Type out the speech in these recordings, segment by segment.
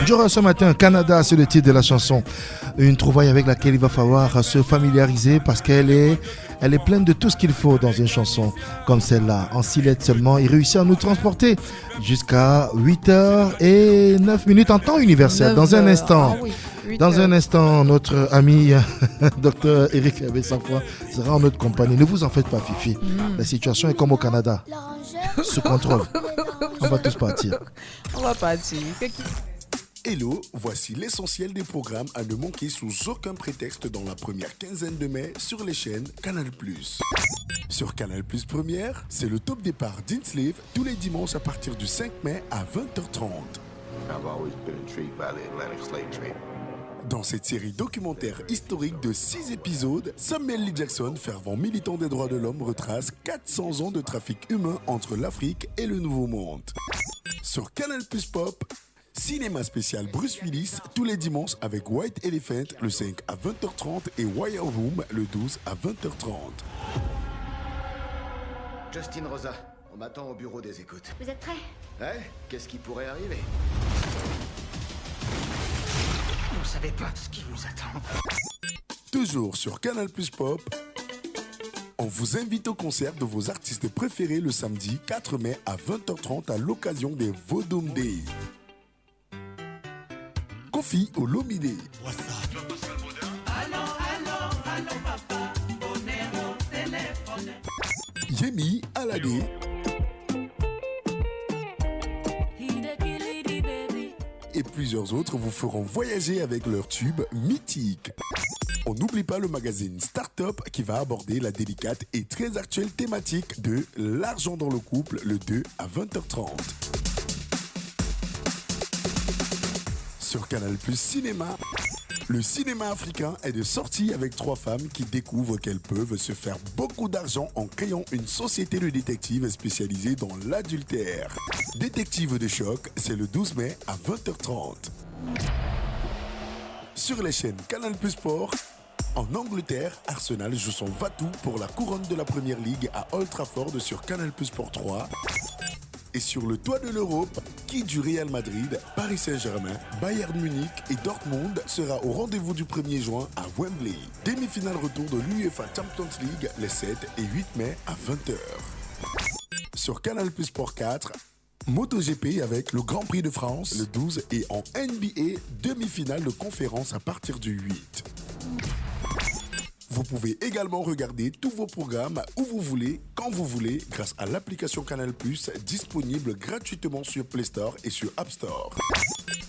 Durant ce matin, Canada, c'est le titre de la chanson. Une trouvaille avec laquelle il va falloir se familiariser parce qu'elle est pleine de tout ce qu'il faut dans une chanson comme celle-là. En 6 lettres seulement, il réussit à nous transporter jusqu'à 8h09 en temps universel. Dans un instant. Ah oui. Dans un instant, notre ami Dr Eric Abessafoy sera en notre compagnie. Ne vous en faites pas, Fifi. La situation est comme au Canada. Sous contrôle. On va tous partir. On va partir. Hello, voici l'essentiel des programmes à ne manquer sous aucun prétexte dans la première quinzaine de mai sur les chaînes Canal+. Sur Canal+ Première, c'est le top départ d'Inslave tous les dimanches à partir du 5 mai à 20h30. I've always been intrigued by the Atlantic slave trade. Dans cette série documentaire historique de 6 épisodes, Samuel L. Jackson, fervent militant des droits de l'homme, retrace 400 ans de trafic humain entre l'Afrique et le Nouveau Monde. Sur Canal+ Pop, cinéma spécial Bruce Willis tous les dimanches avec White Elephant le 5 à 20h30 et Wire Room le 12 à 20h30. Justin Rosa, on m'attend au bureau des écoutes. Vous êtes prêts? Ouais, qu'est-ce qui pourrait arriver? Vous savez pas ce qui vous attend. Toujours sur Canal+ Pop, on vous invite au concert de vos artistes préférés le samedi 4 mai à 20h30 à l'occasion des Vodom Day. Kofi Olomide. Yemi Alade. Et plusieurs autres vous feront voyager avec leurs tubes mythiques. On n'oublie pas le magazine Startup qui va aborder la délicate et très actuelle thématique de l'argent dans le couple le 2 à 20h30. Sur Canal+ Cinéma, le cinéma africain est de sortie avec 3 femmes qui découvrent qu'elles peuvent se faire beaucoup d'argent en créant une société de détectives spécialisée dans l'adultère. Détective de choc, c'est le 12 mai à 20h30. Sur les chaînes Canal+ Sport, en Angleterre, Arsenal joue son va-tout pour la couronne de la Premier League à Old Trafford sur Canal+ Sport 3. Et sur le toit de l'Europe, qui du Real Madrid, Paris Saint-Germain, Bayern Munich et Dortmund sera au rendez-vous du 1er juin à Wembley. Demi-finale retour de l'UEFA Champions League les 7 et 8 mai à 20h. Sur Canal+ Sport 4, MotoGP avec le Grand Prix de France le 12 et en NBA, demi-finale de conférence à partir du 8. Vous pouvez également regarder tous vos programmes où vous voulez, quand vous voulez, grâce à l'application Canal+, disponible gratuitement sur Play Store et sur App Store.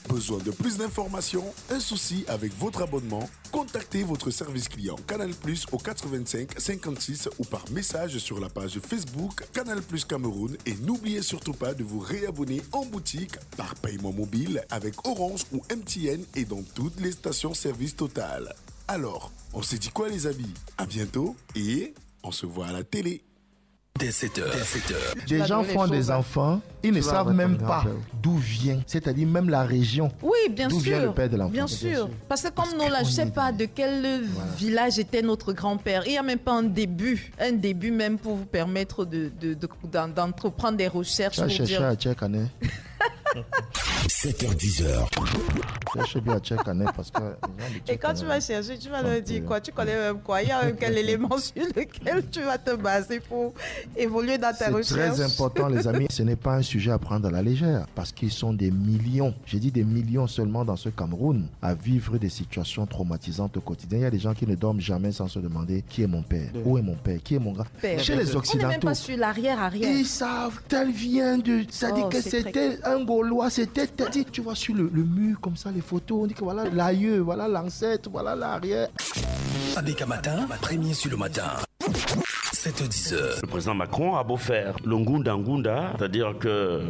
Besoin de plus d'informations? Un souci avec votre abonnement? Contactez votre service client Canal+ au 85 56 ou par message sur la page Facebook Canal+ Cameroun et n'oubliez surtout pas de vous réabonner en boutique par paiement mobile avec Orange ou MTN et dans toutes les stations-service Total. Alors, on s'est dit quoi les amis? À bientôt et on se voit à la télé. Dès 7h. Des gens font des enfants, ils ne savent même pas d'où vient, c'est-à-dire même la région. Oui, bien D'où vient sûr. le père de l'enfant. Bien sûr. Parce que comme nous, là, je ne sais pas de quel village était notre grand-père. Il n'y a même pas un début même pour vous permettre d'entreprendre des recherches. Pour dire... 7h10. Cherche bien à check année parce que... Et quand tu vas chercher, tu vas leur dire quoi? Tu connais même quoi? Il y a quel élément sur lequel tu vas te baser pour évoluer dans ta recherche? C'est très important les amis. Ce n'est pas un sujet à prendre à la légère parce qu'ils sont des millions. J'ai dit des millions seulement dans ce Cameroun à vivre des situations traumatisantes au quotidien. Il y a des gens qui ne dorment jamais sans se demander qui est mon père, où est mon père, qui est mon grand-père. Chez les Occidentaux, on n'est même pas sur l'arrière-arrière. Ils savent, tel vient de... Ça dit que c'était un Gaulois, c'était... Tu vois sur le mur comme ça les photos, on dit que voilà l'aïeux, voilà l'ancêtre, voilà l'arrière. Avec un matin, premier sur le matin. 7h10. Le président Macron a beau faire le ngunda, c'est-à-dire que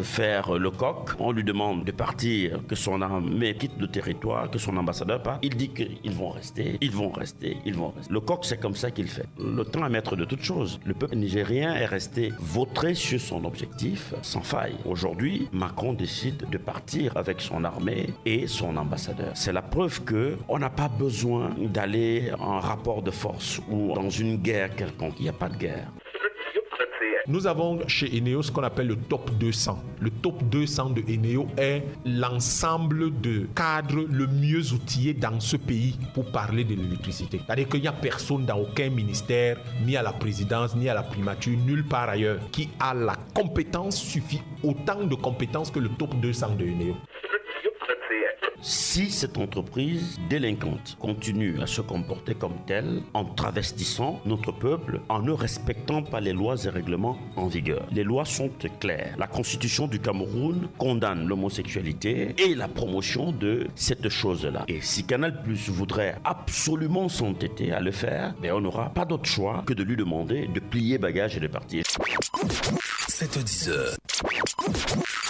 faire le coq, on lui demande de partir, que son armée quitte le territoire, que son ambassadeur parte. Il dit qu'ils vont rester. Le coq, c'est comme ça qu'il fait. Le temps est maître de toutes choses. Le peuple nigérien est resté vautré sur son objectif sans faille. Aujourd'hui, Macron décide de partir avec son armée et son ambassadeur. C'est la preuve qu'on n'a pas besoin d'aller en rapport de force ou dans une guerre quelconque. Il n'y a pas de guerre. Nous avons chez Eneo ce qu'on appelle le top 200. Le top 200 de Eneo est l'ensemble de cadres le mieux outillés dans ce pays pour parler de l'électricité. C'est-à-dire qu'il n'y a personne dans aucun ministère, ni à la présidence, ni à la primature, nulle part ailleurs, qui a la compétence suffisante, autant de compétences que le top 200 de Eneo. Si cette entreprise délinquante continue à se comporter comme telle, en travestissant notre peuple, en ne respectant pas les lois et règlements en vigueur. Les lois sont claires. La Constitution du Cameroun condamne l'homosexualité et la promotion de cette chose-là. Et si Canal+ voudrait absolument s'entêter à le faire, on n'aura pas d'autre choix que de lui demander de plier bagages et de partir. 7h10.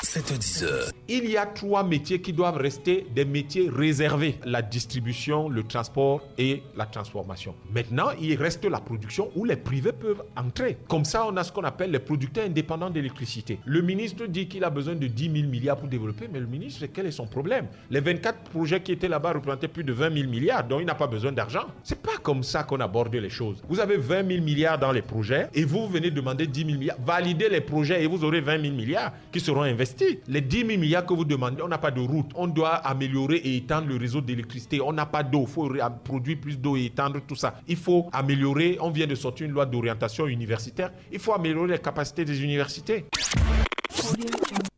7h10. Il y a 3 métiers qui doivent rester des métiers réservés. La distribution, le transport et la transformation. Maintenant, il reste la production où les privés peuvent entrer. Comme ça, on a ce qu'on appelle les producteurs indépendants d'électricité. Le ministre dit qu'il a besoin de 10 000 milliards pour développer, mais le ministre, quel est son problème? Les 24 projets qui étaient là-bas représentaient plus de 20 000 milliards, donc il n'a pas besoin d'argent. C'est pas comme ça qu'on aborde les choses. Vous avez 20 000 milliards dans les projets et vous venez demander 10 000 milliards. Validez les projets et vous aurez 20 000 milliards qui seront investis. Les 10 000 milliards que vous demandez, on n'a pas de route. On doit améliorer et étendre le réseau d'électricité. On n'a pas d'eau. Il faut produire plus d'eau et étendre tout ça. Il faut améliorer. On vient de sortir une loi d'orientation universitaire. Il faut améliorer les capacités des universités.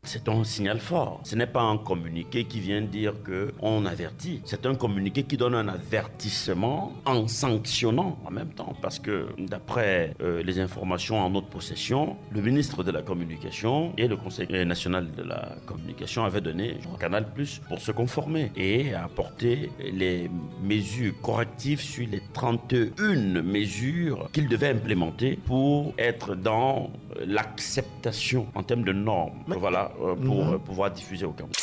C'est un signal fort. Ce n'est pas un communiqué qui vient dire qu'on avertit. C'est un communiqué qui donne un avertissement en sanctionnant en même temps. Parce que d'après les informations en notre possession, le ministre de la Communication et le Conseil national de la Communication avaient donné Canal+ pour se conformer et apporter les mesures correctives sur les 31 mesures qu'il devait implémenter pour être dans l'acceptation en termes de normes. Voilà, pour pouvoir diffuser au Cameroun.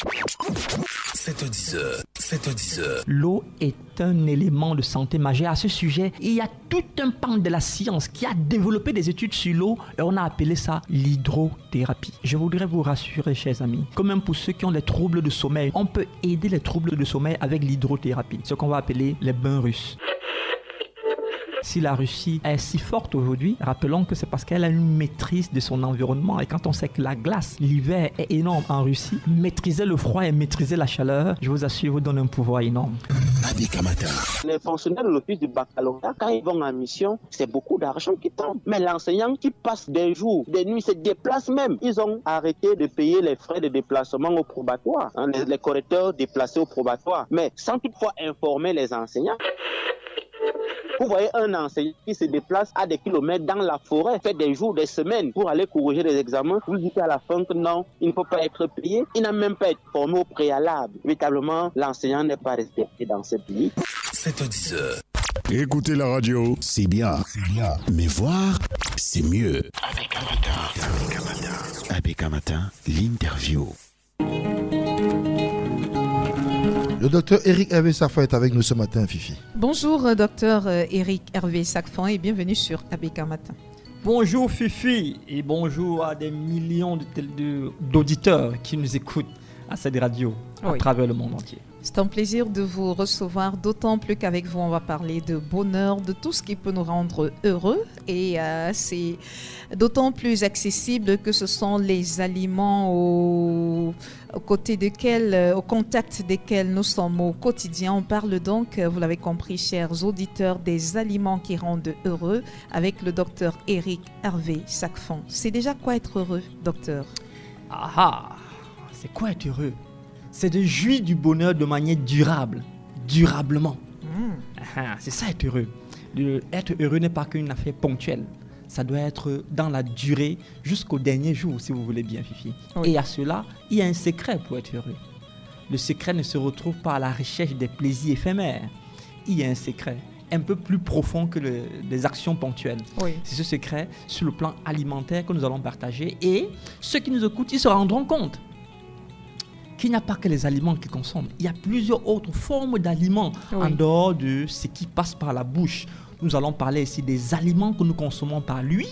7h10. L'eau est un élément de santé majeur. À ce sujet, il y a tout un pan de la science qui a développé des études sur l'eau et on a appelé ça l'hydrothérapie. Je voudrais vous rassurer, chers amis, que même pour ceux qui ont des troubles de sommeil, on peut aider les troubles de sommeil avec l'hydrothérapie, ce qu'on va appeler les bains russes. Si la Russie est si forte aujourd'hui, rappelons que c'est parce qu'elle a une maîtrise de son environnement. Et quand on sait que la glace, l'hiver est énorme en Russie, maîtriser le froid et maîtriser la chaleur, je vous assure, vous donne un pouvoir énorme. Les fonctionnaires de l'office du baccalauréat, quand ils vont en mission, c'est beaucoup d'argent qui tombe. Mais l'enseignant qui passe des jours, des nuits, se déplace même. Ils ont arrêté de payer les frais de déplacement au probatoire, les correcteurs déplacés au probatoire, mais sans toutefois informer les enseignants. Vous voyez un enseignant qui se déplace à des kilomètres dans la forêt, fait des jours, des semaines pour aller corriger des examens. Vous dites à la fin que non, il ne faut pas être payé. Il n'a même pas été formé au préalable. Véritablement, l'enseignant n'est pas respecté dans ce pays. 7h10. Écouter la radio, c'est bien. Mais voir, c'est mieux. ABK Matin, l'interview. Le docteur Éric Hervé Sacfan est avec nous ce matin, Fifi. Bonjour, docteur Éric Hervé Sacfan et bienvenue sur ABK Matin. Bonjour Fifi et bonjour à des millions d'auditeurs qui nous écoutent à cette radio à travers le monde entier. C'est un plaisir de vous recevoir, d'autant plus qu'avec vous, on va parler de bonheur, de tout ce qui peut nous rendre heureux. Et c'est d'autant plus accessible que ce sont les aliments au contact desquels nous sommes au quotidien. On parle donc, vous l'avez compris, chers auditeurs, des aliments qui rendent heureux avec le docteur Éric Hervé Sacfan. C'est déjà quoi être heureux, docteur? C'est quoi être heureux? C'est de jouir du bonheur de manière durablement. C'est ça être heureux. Être heureux n'est pas qu'une affaire ponctuelle. Ça doit être dans la durée jusqu'au dernier jour, si vous voulez bien, Fifi. Oui. Et à cela, il y a un secret pour être heureux. Le secret ne se retrouve pas à la recherche des plaisirs éphémères. Il y a un secret un peu plus profond que les actions ponctuelles. Oui. C'est ce secret sur le plan alimentaire que nous allons partager. Et ceux qui nous écoutent, ils se rendront compte qu'il n'y a pas que les aliments qu'ils consomment. Il y a plusieurs autres formes d'aliments en dehors de ce qui passe par la bouche. Nous allons parler ici des aliments que nous consommons par l'huile,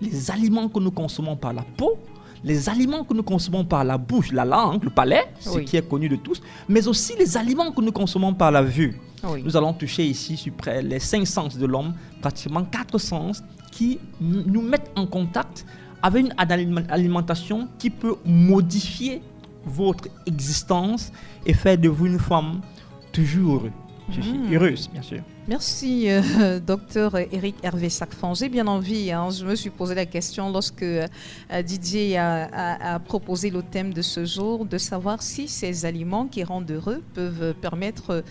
les aliments que nous consommons par la peau, les aliments que nous consommons par la bouche, la langue, le palais, ce qui est connu de tous, mais aussi les aliments que nous consommons par la vue. Nous allons toucher ici sur près les 5 sens de l'homme, pratiquement 4 sens qui nous mettent en contact avec une alimentation qui peut modifier votre existence et faire de vous une femme toujours heureuse. Heureuse, bien sûr. Merci, docteur Eric Hervé Sacfan. J'ai bien envie, je me suis posé la question lorsque Didier a proposé le thème de ce jour, de savoir si ces aliments qui rendent heureux peuvent permettre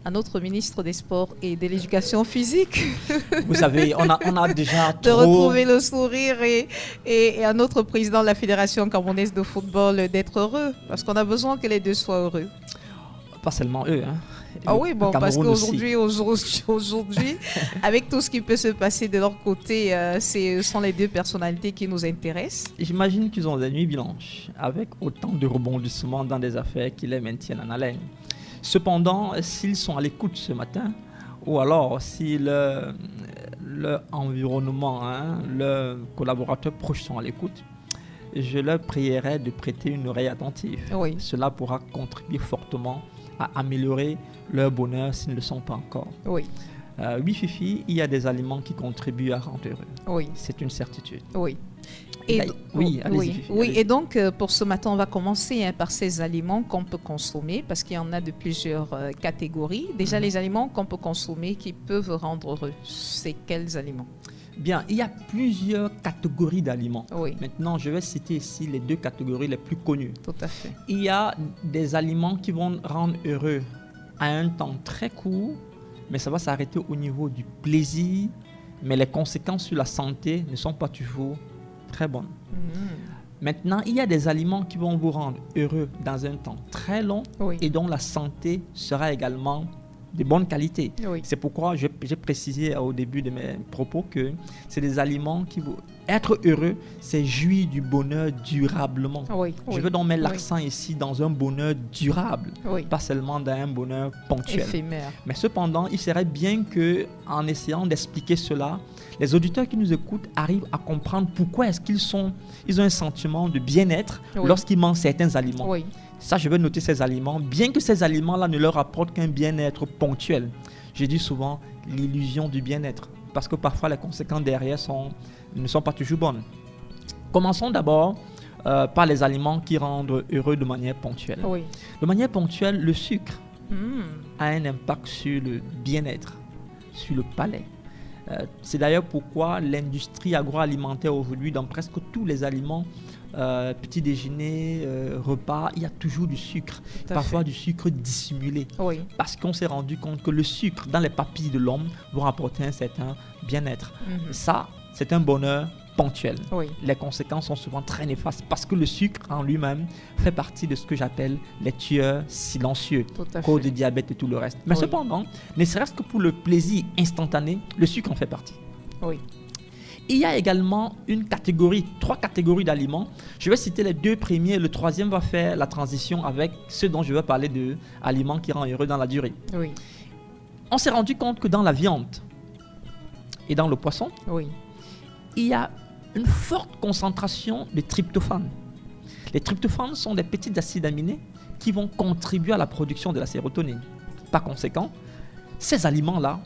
à notre ministre des Sports et de l'Éducation physique vous savez, on a déjà de retrouver le sourire et à notre président de la Fédération camerounaise de football d'être heureux, parce qu'on a besoin que les deux soient heureux. Pas seulement eux, hein. Ah oui, bon, parce qu'aujourd'hui, avec tout ce qui peut se passer de leur côté, ce sont les deux personnalités qui nous intéressent. J'imagine qu'ils ont des nuits blanches, avec autant de rebondissements dans des affaires qui les maintiennent en haleine. Cependant, s'ils sont à l'écoute ce matin, ou alors si leur environnement, leurs collaborateurs proches sont à l'écoute, je leur prierai de prêter une oreille attentive. Oui. Cela pourra contribuer fortement à améliorer leur bonheur s'ils ne le sont pas encore. Oui. Oui, Fifi, il y a des aliments qui contribuent à rendre heureux. Oui. C'est une certitude. Oui. Oui, allez-y, Fifi, allez-y. Et donc, pour ce matin, on va commencer par ces aliments qu'on peut consommer, parce qu'il y en a de plusieurs catégories. Déjà, les aliments qu'on peut consommer qui peuvent rendre heureux, c'est quels aliments? Bien, il y a plusieurs catégories d'aliments. Oui. Maintenant, je vais citer ici les deux catégories les plus connues. Tout à fait. Il y a des aliments qui vont rendre heureux à un temps très court, mais ça va s'arrêter au niveau du plaisir, mais les conséquences sur la santé ne sont pas toujours très bonnes. Maintenant, il y a des aliments qui vont vous rendre heureux dans un temps très long et dont la santé sera également de bonne qualité. Oui. C'est pourquoi j'ai précisé au début de mes propos que c'est des aliments qui vont être heureux, c'est jouir du bonheur durablement. Je veux donc mettre l'accent ici dans un bonheur durable, pas seulement dans un bonheur ponctuel. Éphémère. Mais cependant, il serait bien que, en essayant d'expliquer cela, les auditeurs qui nous écoutent arrivent à comprendre pourquoi est-ce qu'ils ont un sentiment de bien-être lorsqu'ils mangent certains aliments. Oui. Ça, je vais noter ces aliments, bien que ces aliments-là ne leur apportent qu'un bien-être ponctuel. Je dis souvent l'illusion du bien-être, parce que parfois les conséquences derrière ne sont pas toujours bonnes. Commençons d'abord par les aliments qui rendent heureux de manière ponctuelle. Oui. De manière ponctuelle, le sucre a un impact sur le bien-être, sur le palais. C'est d'ailleurs pourquoi l'industrie agroalimentaire aujourd'hui, dans presque tous les aliments, petit déjeuner, repas, il y a toujours du sucre, parfois du sucre dissimulé, parce qu'on s'est rendu compte que le sucre dans les papilles de l'homme va apporter un certain bien-être. Ça, c'est un bonheur ponctuel. Les conséquences sont souvent très néfastes parce que le sucre en lui-même fait partie de ce que j'appelle les tueurs silencieux, cause de diabète et tout le reste. Mais cependant, ne serait-ce que pour le plaisir instantané, le sucre en fait partie. Il y a également trois catégories d'aliments. Je vais citer les deux premiers. Le troisième va faire la transition avec ceux dont je vais parler d'aliments qui rendent heureux dans la durée. On s'est rendu compte que dans la viande et dans le poisson, il y a une forte concentration de tryptophane. Les tryptophanes sont des petits acides aminés qui vont contribuer à la production de la sérotonine. Par conséquent, ces aliments-là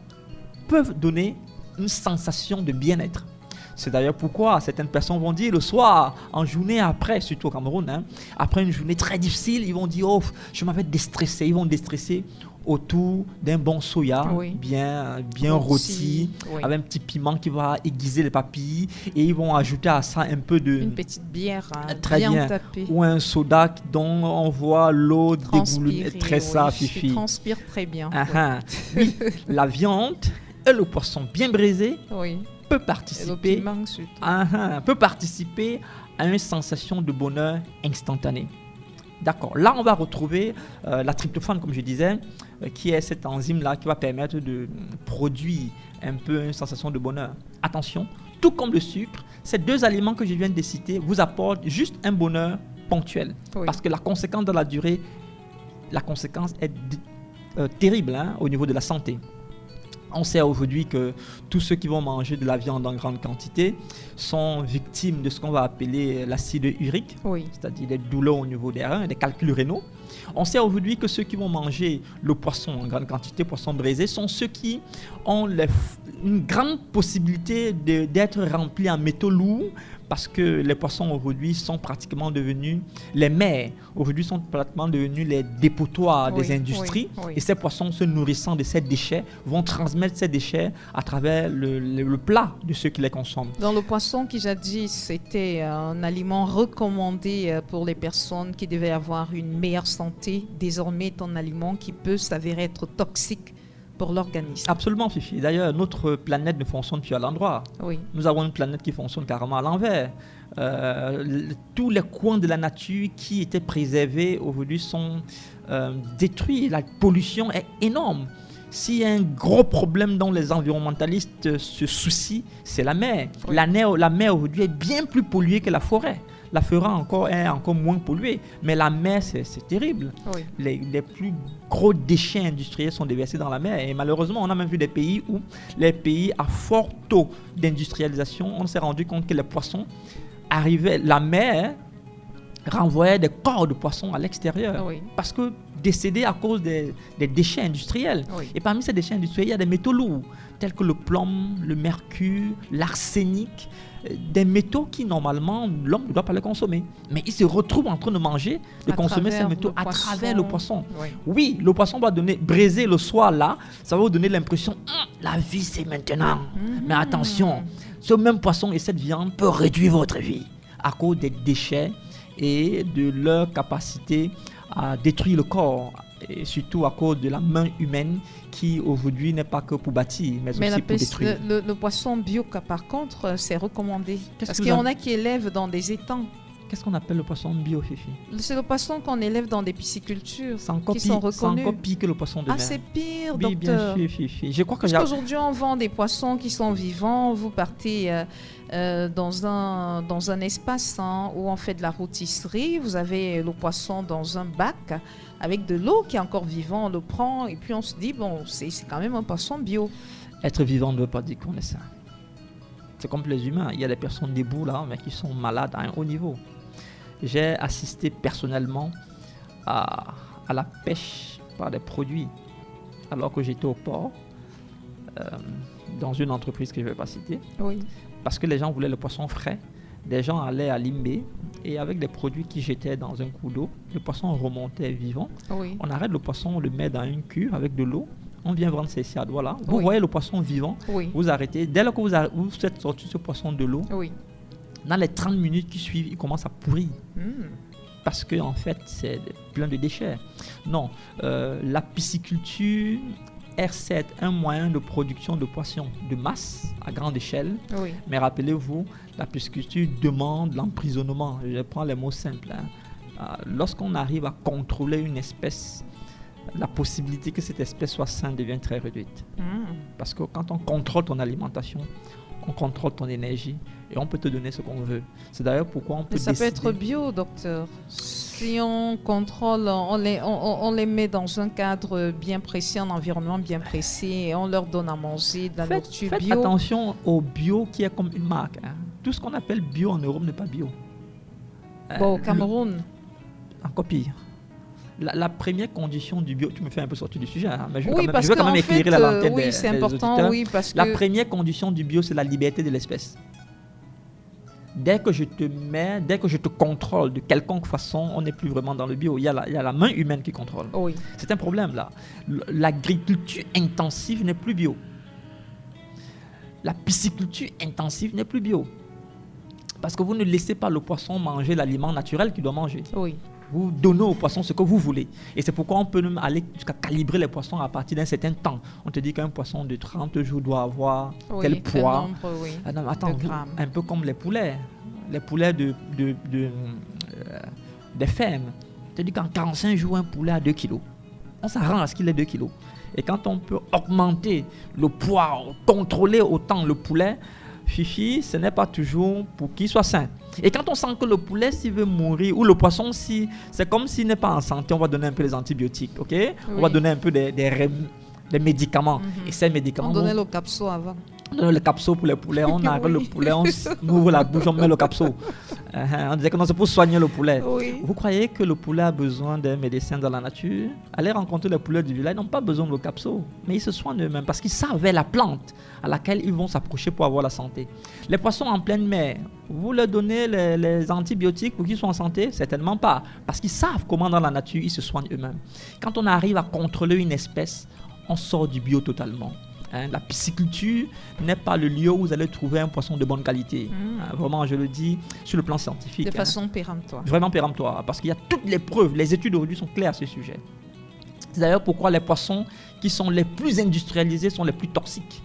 peuvent donner une sensation de bien-être. C'est d'ailleurs pourquoi certaines personnes vont dire le soir, en journée après, surtout au Cameroun, après une journée très difficile, ils vont dire « Oh, je m'avais déstressé ». Ils vont déstresser autour d'un bon soya, bien rôti, avec un petit piment qui va aiguiser les papilles. Et ils vont ajouter à ça un peu de... Une petite bière très bien tapée. Ou un soda dont on voit l'eau déboulonner. Très ça, Fifi. Il transpire très bien. Oui, la viande et le poisson bien braisé peut participer à une sensation de bonheur instantanée. D'accord. Là, on va retrouver la tryptophane, comme je disais, qui est cette enzyme-là qui va permettre de produire un peu une sensation de bonheur. Attention, tout comme le sucre, ces deux aliments que je viens de citer vous apportent juste un bonheur ponctuel. Parce que la conséquence dans la durée, la conséquence est terrible au niveau de la santé. On sait aujourd'hui que tous ceux qui vont manger de la viande en grande quantité sont victimes de ce qu'on va appeler l'acide urique, c'est-à-dire des douleurs au niveau des reins, des calculs rénaux. On sait aujourd'hui que ceux qui vont manger le poisson en grande quantité, poisson braisé, sont ceux qui ont une grande possibilité d'être remplis en métaux lourds, parce que les poissons aujourd'hui sont pratiquement devenus, les mers aujourd'hui sont pratiquement devenus les dépotoirs des industries. Et ces poissons, se nourrissant de ces déchets, vont transmettre ces déchets à travers le plat de ceux qui les consomment. Dans le poisson qui jadis c'était un aliment recommandé pour les personnes qui devaient avoir une meilleure santé, désormais est un aliment qui peut s'avérer être toxique pour l'organisme. Absolument, Fifi. D'ailleurs, notre planète ne fonctionne plus à l'endroit. Oui. Nous avons une planète qui fonctionne carrément à l'envers. Tous les coins de la nature qui étaient préservés aujourd'hui sont détruits. La pollution est énorme. S'il y a un gros problème dont les environnementalistes se soucient, c'est la mer. Oui. La mer aujourd'hui est bien plus polluée que la forêt. La forêt est encore moins polluée, mais la mer, c'est terrible. Oui. Les plus gros déchets industriels sont déversés dans la mer. Et malheureusement, on a même vu des pays où les pays à fort taux d'industrialisation, on s'est rendu compte que les poissons arrivaient, la mer renvoyait des corps de poissons à l'extérieur. Oui. Parce que décédés à cause des déchets industriels. Oui. Et parmi ces déchets industriels, il y a des métaux lourds, tels que le plomb, le mercure, l'arsenic, des métaux qui, normalement, l'homme ne doit pas les consommer. Mais il se retrouve en train de manger, de consommer ces métaux à travers le poisson. Oui. Oui, le poisson va braiser le soir là, ça va vous donner l'impression, la vie c'est maintenant. Mais attention, ce même poisson et cette viande peut réduire votre vie à cause des déchets et de leur capacité à détruire le corps, et surtout à cause de la main humaine qui aujourd'hui n'est pas que pour bâtir, mais aussi pour détruire. Le poisson bio, par contre, c'est recommandé. Parce qu'il y en a qui élèvent dans des étangs. Qu'est-ce qu'on appelle le poisson bio, Fifi? C'est le poisson qu'on élève dans des piscicultures qui sont reconnus. C'est encore pire que le poisson de mer. Ah, c'est pire, oui, docteur. Bien sûr, Fifi. Je crois que parce qu'aujourd'hui, on vend des poissons qui sont vivants. Vous partez dans un espace où on fait de la rôtisserie. Vous avez le poisson dans un bac avec de l'eau qui est encore vivant. On le prend et puis on se dit, bon, c'est quand même un poisson bio. Être vivant ne veut pas dire qu'on est sain. C'est comme les humains. Il y a des personnes debout là, mais qui sont malades à un haut niveau. J'ai assisté personnellement à la pêche par des produits alors que j'étais au port dans une entreprise que je ne vais pas citer. Oui. Parce que les gens voulaient le poisson frais. Des gens allaient à Limbé et avec des produits qui jetaient dans un coup d'eau, le poisson remontait vivant. Oui. On arrête le poisson, on le met dans une cuve avec de l'eau. On vient vendre ces siades. Voilà. Vous voyez le poisson vivant, vous arrêtez. Dès lors que vous faites sortir ce poisson de l'eau, dans les 30 minutes qui suivent, il commence à pourrir. Parce que en fait, c'est plein de déchets. Non, la pisciculture est certes un moyen de production de poissons de masse à grande échelle. Oui. Mais rappelez-vous, la pisciculture demande l'emprisonnement. Je prends les mots simples. Lorsqu'on arrive à contrôler une espèce, la possibilité que cette espèce soit saine devient très réduite. Parce que quand on contrôle ton alimentation, on contrôle ton énergie et on peut te donner ce qu'on veut. C'est d'ailleurs pourquoi on peut ça décider... peut être bio, docteur. Si on contrôle, on les met dans un cadre bien précis, un environnement bien précis et on leur donne à manger de la nourriture bio. Faites attention au bio qui est comme une marque. Tout ce qu'on appelle bio en Europe n'est pas bio. Bon, au Cameroun. Encore pire. La première condition du bio, tu me fais un peu sortir du sujet, mais je veux quand même éclairer la lanterne des c'est important, auditeurs. Oui, parce que... La première condition du bio, c'est la liberté de l'espèce. Dès que je te contrôle de quelconque façon, on n'est plus vraiment dans le bio. Il y a la main humaine qui contrôle. Oui. C'est un problème là. L'agriculture intensive n'est plus bio. La pisciculture intensive n'est plus bio. Parce que vous ne laissez pas le poisson manger l'aliment naturel qu'il doit manger. Oui. Vous donnez au poisson ce que vous voulez. Et c'est pourquoi on peut même aller jusqu'à calibrer les poissons à partir d'un certain temps. On te dit qu'un poisson de 30 jours doit avoir tel poids. Non, attends, un peu comme les poulets. Les poulets des fermes. On te dit qu'en 45 jours, un poulet a 2 kilos. On s'arrange à ce qu'il ait 2 kilos. Et quand on peut augmenter le poids, contrôler autant le poulet, Fifi, ce n'est pas toujours pour qu'il soit sain. Et quand on sent que le poulet, s'il veut mourir, ou le poisson, si, c'est comme s'il n'est pas en santé, on va donner un peu des antibiotiques, ok? Oui. On va donner un peu des médicaments. Et ces médicaments... On donnait le capsule avant. On donne le capsule pour les poulets, on arrête le poulet, on ouvre la bouche, on met le capsule. On disait que non, c'est pour soigner le poulet. Oui. Vous croyez que le poulet a besoin d'un médecin dans la nature? Allez rencontrer les poulets du village, ils n'ont pas besoin de le capsule, mais ils se soignent eux-mêmes parce qu'ils savent la plante à laquelle ils vont s'approcher pour avoir la santé. Les poissons en pleine mer, vous leur donnez les antibiotiques pour qu'ils soient en santé? Certainement pas, parce qu'ils savent comment dans la nature ils se soignent eux-mêmes. Quand on arrive à contrôler une espèce, on sort du bio totalement. La pisciculture n'est pas le lieu où vous allez trouver un poisson de bonne qualité. Vraiment, je le dis sur le plan scientifique. De façon péremptoire. Vraiment péremptoire, parce qu'il y a toutes les preuves, les études aujourd'hui sont claires à ce sujet. C'est d'ailleurs pourquoi les poissons qui sont les plus industrialisés sont les plus toxiques.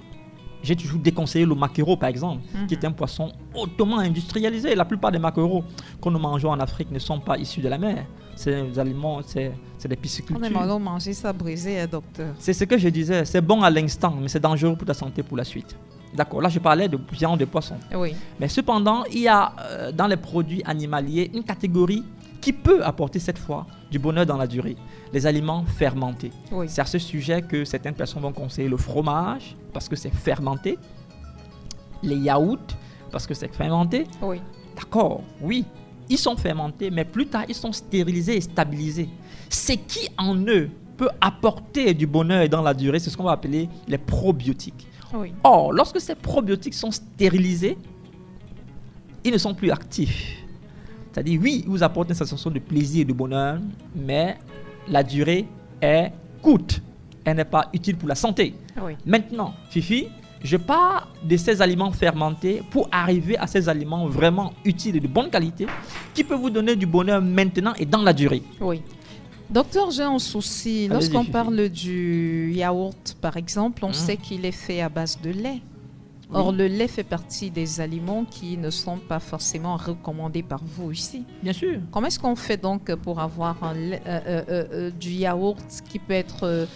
J'ai toujours déconseillé le maquereau, par exemple, qui est un poisson hautement industrialisé. La plupart des maquereaux que nous mangeons en Afrique ne sont pas issus de la mer. C'est des aliments, c'est des piscicultures. On aimerait manger ça brisé, docteur. C'est ce que je disais. C'est bon à l'instant, mais c'est dangereux pour ta santé pour la suite. D'accord, là je parlais de viande de poisson. Oui. Mais cependant, il y a dans les produits animaliers une catégorie qui peut apporter cette fois du bonheur dans la durée. Les aliments fermentés. Oui. C'est à ce sujet que certaines personnes vont conseiller le fromage parce que c'est fermenté, les yaourts parce que c'est fermenté. Oui. D'accord, oui, ils sont fermentés, mais plus tard ils sont stérilisés et stabilisés. Ce qui en eux peut apporter du bonheur dans la durée, c'est ce qu'on va appeler les probiotiques. Oui. Or, lorsque ces probiotiques sont stérilisés, ils ne sont plus actifs. C'est-à-dire, oui, ils vous apportent une sensation de plaisir et de bonheur, mais la durée est courte. Elle n'est pas utile pour la santé. Oui. Maintenant, Fifi, je pars de ces aliments fermentés pour arriver à ces aliments vraiment utiles et de bonne qualité qui peuvent vous donner du bonheur maintenant et dans la durée. Oui. Docteur, j'ai un souci. Lorsqu'on parle du yaourt, par exemple, on sait qu'il est fait à base de lait. Or, le lait fait partie des aliments qui ne sont pas forcément recommandés par vous ici. Bien sûr. Comment est-ce qu'on fait donc pour avoir du yaourt qui peut être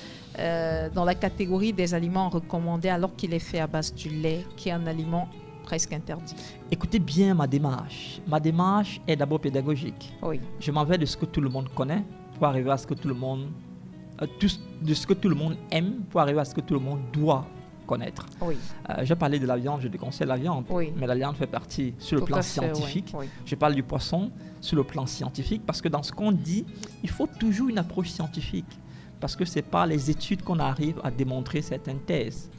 dans la catégorie des aliments recommandés alors qu'il est fait à base du lait, qui est un aliment presque interdit? Écoutez bien ma démarche. Ma démarche est d'abord pédagogique. Oui. Je m'en vais de ce que tout le monde connaît pour arriver à ce que tout le monde, de ce que tout le monde aime pour arriver à ce que tout le monde doit connaître. Oui. Je parlais de la viande, je déconseille la viande, oui. mais la viande fait partie sur le plan scientifique. Oui. Je parle du poisson sur le plan scientifique parce que dans ce qu'on dit, il faut toujours une approche scientifique parce que c'est par les études qu'on arrive à démontrer certaines thèses.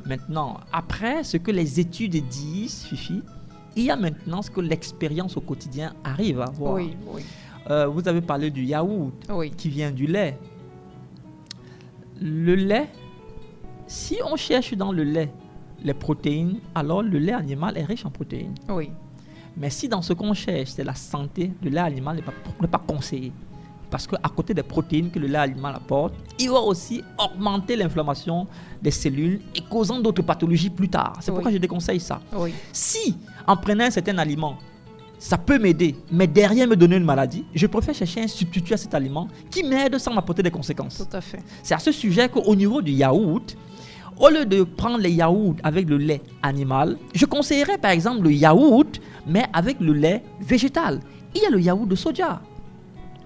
Maintenant, après ce que les études disent, Fifi, il y a maintenant ce que l'expérience au quotidien arrive à voir. Oui, oui. Vous avez parlé du yaourt qui vient du lait. Le lait, si on cherche dans le lait les protéines, alors le lait animal est riche en protéines. Oui. Mais si dans ce qu'on cherche, c'est la santé, le lait animal n'est pas conseillé. Parce qu'à côté des protéines que le lait animal apporte, il va aussi augmenter l'inflammation des cellules et causant d'autres pathologies plus tard. C'est pourquoi je déconseille ça. Oui. Si, en prenant un certain aliment, ça peut m'aider, mais derrière me donner une maladie, je préfère chercher un substitut à cet aliment qui m'aide sans m'apporter des conséquences. Tout à fait. C'est à ce sujet qu'au niveau du yaourt, au lieu de prendre les yaourts avec le lait animal, je conseillerais par exemple le yaourt, mais avec le lait végétal. Il y a le yaourt de soja.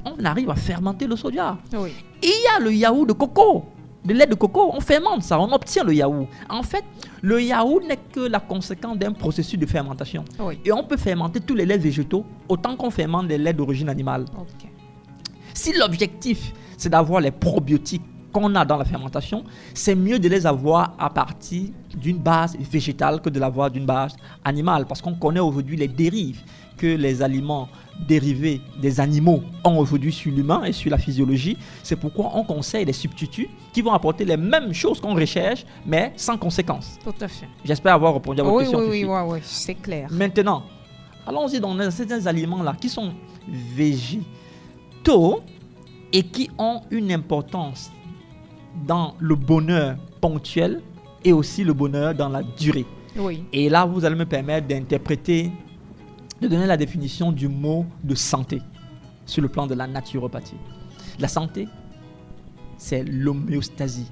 On arrive à fermenter le soja. Oui. Il y a le yaourt de coco, de lait de coco. On fermente ça, on obtient le yaourt. En fait, le yaourt n'est que la conséquence d'un processus de fermentation. Oui. Et on peut fermenter tous les laits végétaux autant qu'on fermente les laits d'origine animale. Okay. Si l'objectif, c'est d'avoir les probiotiques qu'on a dans la fermentation, c'est mieux de les avoir à partir d'une base végétale que de l'avoir d'une base animale. Parce qu'on connaît aujourd'hui les dérives que les aliments dérivés des animaux ont aujourd'hui sur l'humain et sur la physiologie. C'est pourquoi on conseille des substituts qui vont apporter les mêmes choses qu'on recherche, mais sans conséquences. Tout à fait. J'espère avoir répondu à votre question. Oui, c'est clair. Maintenant, allons-y dans certains aliments-là qui sont végétaux et qui ont une importance dans le bonheur ponctuel et aussi le bonheur dans la durée. Oui. Et là, vous allez me permettre d'interpréter, de donner la définition du mot de santé sur le plan de la naturopathie. La santé, c'est l'homéostasie.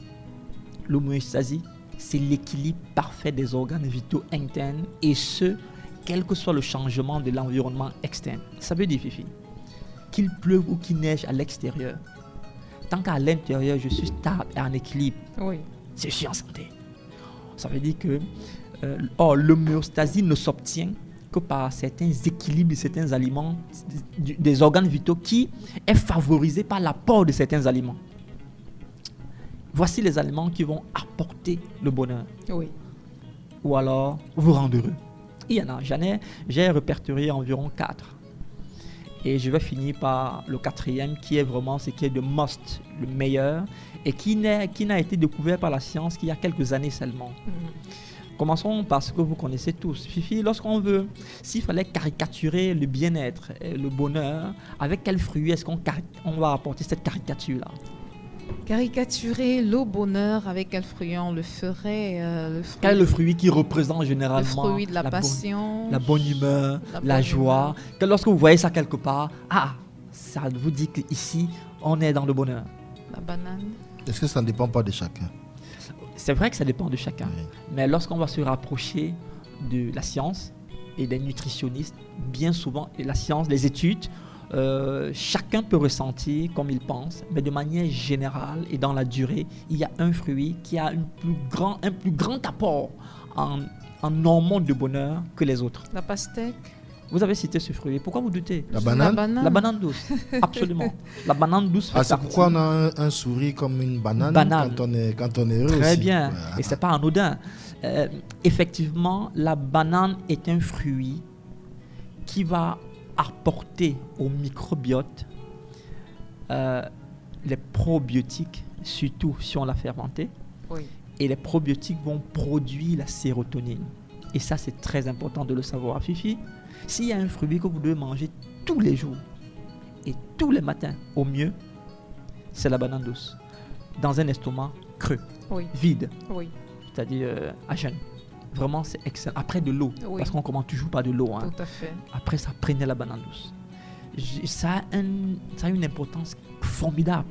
L'homéostasie, c'est l'équilibre parfait des organes vitaux internes et ce, quel que soit le changement de l'environnement externe. Ça veut dire, Fifi, qu'il pleuve ou qu'il neige à l'extérieur, tant qu'à l'intérieur, je suis stable et en équilibre, oui. je suis en santé. Ça veut dire que Or, l'homéostasie ne s'obtient que par certains équilibres de certains aliments, des organes vitaux qui est favorisé par l'apport de certains aliments. Voici les aliments qui vont apporter le bonheur. Oui. Ou alors vous rendre heureux. Il y en a, j'ai répertorié environ 4. Et je vais finir par le 4e qui est vraiment ce qui est de must, le meilleur, et qui n'a été découvert par la science qu'il y a quelques années seulement. Commençons par ce que vous connaissez tous. Fifi, s'il fallait caricaturer le bien-être, le bonheur, avec quel fruit est-ce qu'on va apporter cette caricature-là? Caricaturer le bonheur, avec quel fruit on le ferait? Quel est le fruit qui représente généralement le fruit de la passion, la bonne humeur, la joie? Que lorsque vous voyez ça quelque part, ça vous dit qu'ici, on est dans le bonheur. La banane. Est-ce que ça ne dépend pas de chacun? C'est vrai que ça dépend de chacun. Oui. Mais lorsqu'on va se rapprocher de la science et des nutritionnistes, bien souvent, et la science, les études, chacun peut ressentir comme il pense, mais de manière générale et dans la durée, il y a un fruit qui a un plus grand apport en hormones de bonheur que les autres. La pastèque. Vous avez cité ce fruit. Pourquoi vous doutez? La banane? La banane douce, absolument. La banane douce fait c'est pourquoi on a un sourire comme une banane. Quand on est heureux. Très aussi. bien, et c'est pas anodin. Effectivement, la banane est un fruit qui va apporter au microbiote les probiotiques, surtout si on l'a fermenté. Oui. Et les probiotiques vont produire la sérotonine. Et ça, c'est très important de le savoir. Fifi, s'il y a un fruit que vous devez manger tous les jours et tous les matins, au mieux, c'est la banane douce. Dans un estomac creux, vide, c'est-à-dire à jeun. Vraiment, c'est excellent. Après de l'eau, parce qu'on commence toujours par de l'eau. Tout à fait. Après ça, prenez la banane douce. Ça a une importance formidable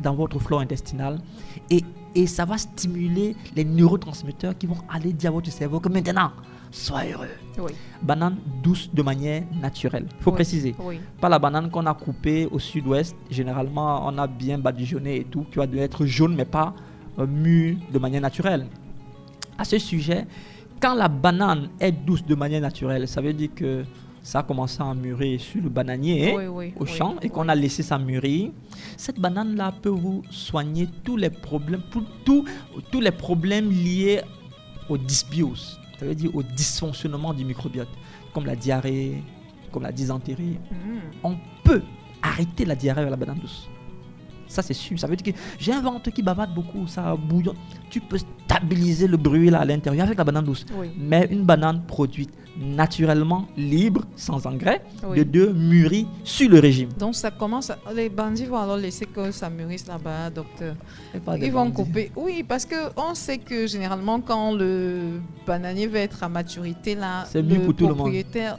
dans votre flore intestinale et ça va stimuler les neurotransmetteurs qui vont aller dire à votre cerveau que maintenant, sois heureux. Oui. Banane douce de manière naturelle. Il faut préciser. Oui. Pas la banane qu'on a coupée au sud-ouest. Généralement, on a bien badigeonné et tout, qui va être jaune, mais pas mûr de manière naturelle. À ce sujet, quand la banane est douce de manière naturelle, ça veut dire que ça a commencé à mûrir sur le bananier au champ et qu'on a laissé ça mûrir. Cette banane-là peut vous soigner tous les problèmes, tous les problèmes liés au dysbiose, ça veut dire au dysfonctionnement du microbiote, comme la diarrhée, comme la dysenterie. On peut arrêter la diarrhée avec la banane douce. Ça, c'est sûr. Ça veut dire que j'ai un ventre qui bavade beaucoup, ça bouillonne. Tu peux stabiliser le bruit là à l'intérieur avec la banane douce. Oui. Mais une banane produite naturellement, libre, sans engrais, Oui. de 2 mûrie sur le régime. Donc ça commence, les bandits vont alors laisser que ça mûrisse là-bas, docteur. Ils vont couper. Oui, parce qu'on sait que généralement quand le bananier va être à maturité, là, c'est mieux pour tout le monde.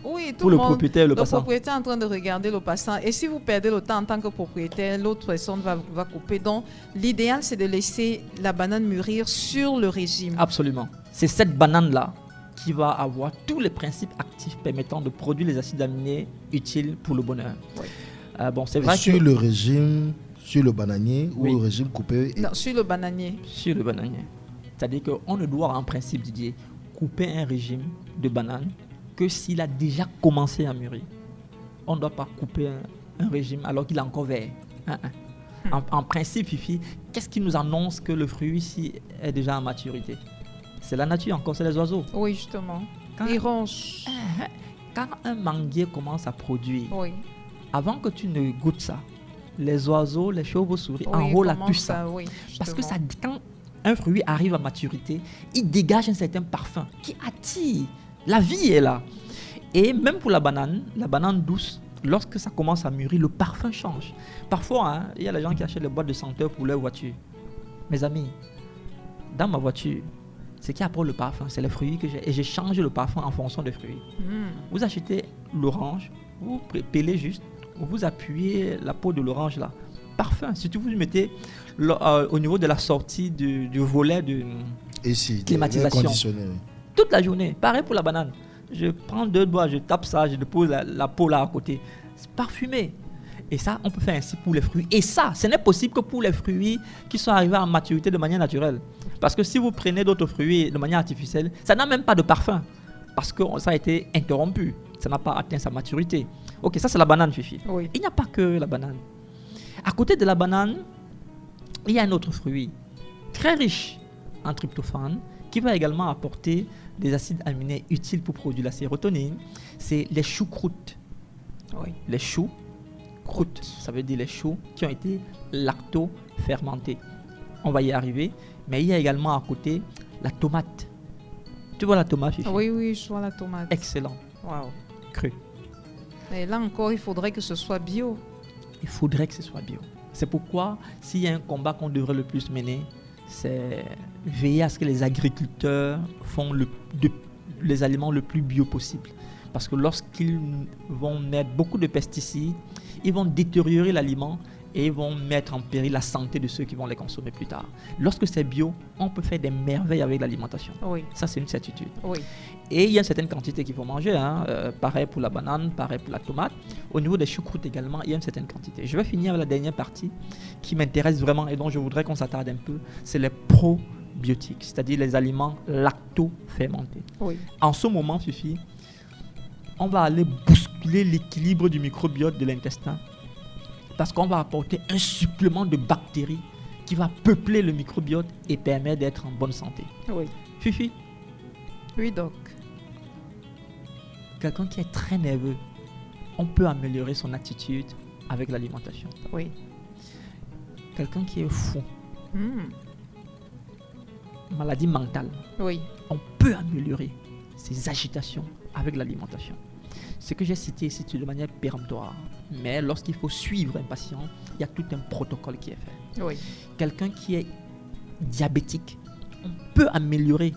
Oui, tout pour le propriétaire, le passant. Le propriétaire est en train de regarder le passant. Et si vous perdez le temps en tant que propriétaire, l'autre personne va couper. Donc l'idéal, c'est de laisser la banane mûrir sur le régime. Absolument. C'est cette banane-là qui va avoir tous les principes actifs permettant de produire les acides aminés utiles pour le bonheur. Oui. Bon, c'est vrai sur le régime, sur le bananier ou le régime coupé? Non, sur le bananier. Sur le bananier. C'est-à-dire qu'on ne doit en principe, Didier, couper un régime de banane que s'il a déjà commencé à mûrir. On ne doit pas couper un régime alors qu'il est encore vert. En principe, Fifi, qu'est-ce qui nous annonce que le fruit ici est déjà en maturité? C'est la nature encore, c'est les oiseaux. Oui, justement. Ils rongent. Quand un manguier commence à produire, avant que tu ne goûtes ça, les oiseaux, les chauves-souris enrôlent la puce. Parce que ça, quand un fruit arrive à maturité, il dégage un certain parfum qui attire. La vie est là. Et même pour la banane douce, lorsque ça commence à mûrir, le parfum change. Parfois, il y a les gens qui achètent les boîtes de senteurs pour leur voiture. Mes amis, dans ma voiture, ce qui apporte le parfum, c'est les fruits que j'ai. Et j'ai changé le parfum en fonction des fruits. Vous achetez l'orange, vous pelez juste, vous appuyez la peau de l'orange là. Parfum. Surtout vous mettez au niveau de la sortie du volet de climatisation. Toute la journée. Pareil pour la banane. Je prends 2 doigts, je tape ça, je dépose la peau là à côté. C'est parfumé. Et ça, on peut faire ainsi pour les fruits. Et ça, ce n'est possible que pour les fruits qui sont arrivés à maturité de manière naturelle. Parce que si vous prenez d'autres fruits de manière artificielle, ça n'a même pas de parfum. Parce que ça a été interrompu. Ça n'a pas atteint sa maturité. Ok, ça c'est la banane, Fifi. Oui. Il n'y a pas que la banane. À côté de la banane, il y a un autre fruit très riche en tryptophane qui va également apporter des acides aminés utiles pour produire la sérotonine. C'est les choucroutes. Oui. Les choucroutes, ça veut dire les choux qui ont été lacto-fermentés. On va y arriver. Mais il y a également à côté la tomate. Tu vois la tomate, Fifi? Oui, oui, je vois la tomate. Excellent. Waouh. Cru. Mais là encore, il faudrait que ce soit bio. Il faudrait que ce soit bio. C'est pourquoi, s'il y a un combat qu'on devrait le plus mener, c'est veiller à ce que les agriculteurs font les aliments le plus bio possible. Parce que lorsqu'ils vont mettre beaucoup de pesticides, ils vont détériorer l'aliment et ils vont mettre en péril la santé de ceux qui vont les consommer plus tard. Lorsque c'est bio, on peut faire des merveilles avec l'alimentation. Oui. Ça, c'est une certitude. Oui. Et il y a une certaine quantité qu'il faut manger. Pareil pour la banane, pareil pour la tomate. Au niveau des choucroutes également, il y a une certaine quantité. Je vais finir avec la dernière partie qui m'intéresse vraiment et dont je voudrais qu'on s'attarde un peu. C'est les probiotiques, c'est-à-dire les aliments lacto-fermentés. Oui. En ce moment, Fifi, on va aller bousculer l'équilibre du microbiote de l'intestin parce qu'on va apporter un supplément de bactéries qui va peupler le microbiote et permettre d'être en bonne santé. Oui. Fifi? Oui, Doc. Quelqu'un qui est très nerveux, on peut améliorer son attitude avec l'alimentation. Oui. Quelqu'un qui est fou, maladie mentale, oui, on peut améliorer ses agitations avec l'alimentation. Ce que j'ai cité ici, c'est de manière péremptoire. Mais lorsqu'il faut suivre un patient, il y a tout un protocole qui est fait. Oui. Quelqu'un qui est diabétique, on peut améliorer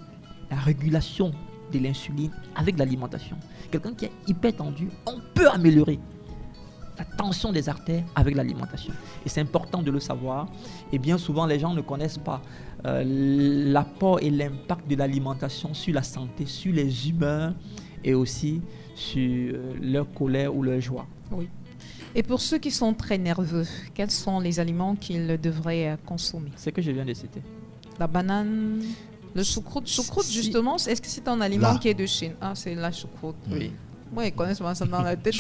la régulation de l'insuline avec l'alimentation. Quelqu'un qui est hypertendu, on peut améliorer la tension des artères avec l'alimentation. Et c'est important de le savoir. Et bien souvent, les gens ne connaissent pas l'apport et l'impact de l'alimentation sur la santé, sur les humeurs et aussi sur leur colère ou leur joie. Oui. Et pour ceux qui sont très nerveux, quels sont les aliments qu'ils devraient consommer? C'est que je viens de citer. La banane, le choucroute. Choucroute, justement, est-ce que c'est un aliment qui est de Chine? Ah, c'est la choucroute. Oui. Moi, ils connaissent ça dans la tête.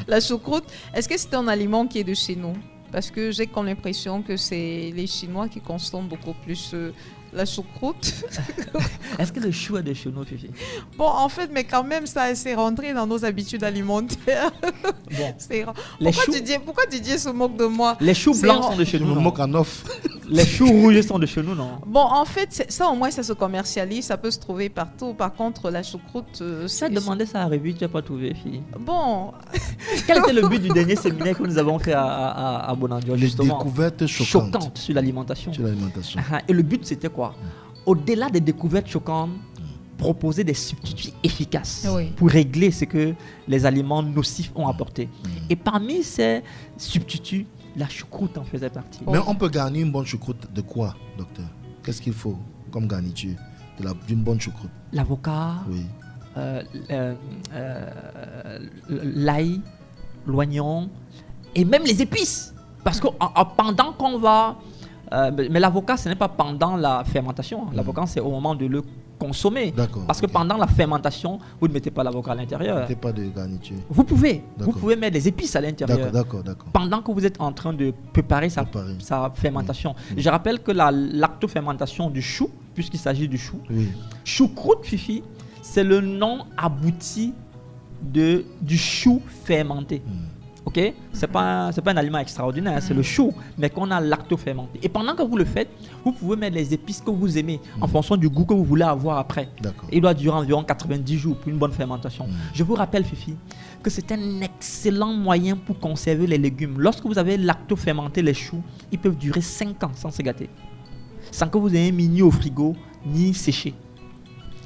La choucroute, est-ce que c'est un aliment qui est de chez nous? Parce que j'ai comme l'impression que c'est les Chinois qui consomment beaucoup plus la choucroute. Est-ce que le chou est de chez nous, Fifi? Bon, en fait, mais quand même, ça c'est rentré dans nos habitudes alimentaires. Bon. Pourquoi Didier se moque de moi? Les choux blancs sont de chez nous. Je me moque en off. Les choux rouges sont de chez nous, non? Bon, en fait, ça au moins, ça se commercialise, ça peut se trouver partout. Par contre, la choucroute... Ça demandé ça à Revue, tu n'as pas trouvé, fille. Bon. Quel était le but du dernier séminaire que nous avons fait à Bonandio, justement? Les découvertes choquantes sur l'alimentation. Et le but, c'était quoi? Au-delà des découvertes choquantes, proposer des substituts efficaces pour régler ce que les aliments nocifs ont apporté. Et parmi ces substituts, la choucroute en faisait partie. Mais on peut garnir une bonne choucroute de quoi, docteur? Qu'est-ce qu'il faut comme garniture d'une bonne choucroute? L'avocat, oui. L'ail, l'oignon et même les épices. Parce que pendant qu'on va... mais l'avocat, ce n'est pas pendant la fermentation. L'avocat, c'est au moment de le consommer. Parce que pendant la fermentation, vous ne mettez pas l'avocat à l'intérieur. Vous ne mettez pas de garniture. Vous pouvez mettre des épices à l'intérieur. D'accord. Pendant que vous êtes en train de préparer sa fermentation. Je rappelle que la lactofermentation du chou, puisqu'il s'agit du chou, choucroute, Fifi, c'est le nom abouti du chou fermenté. Ok, c'est pas un aliment extraordinaire, c'est le chou, mais qu'on a lacto-fermenté. Et pendant que vous le faites, vous pouvez mettre les épices que vous aimez en fonction du goût que vous voulez avoir après. Il doit durer environ 90 jours pour une bonne fermentation. Je vous rappelle, Fifi, que c'est un excellent moyen pour conserver les légumes. Lorsque vous avez lacto-fermenté les choux, ils peuvent durer 5 ans sans se gâter, sans que vous ayez mis ni au frigo, ni séché.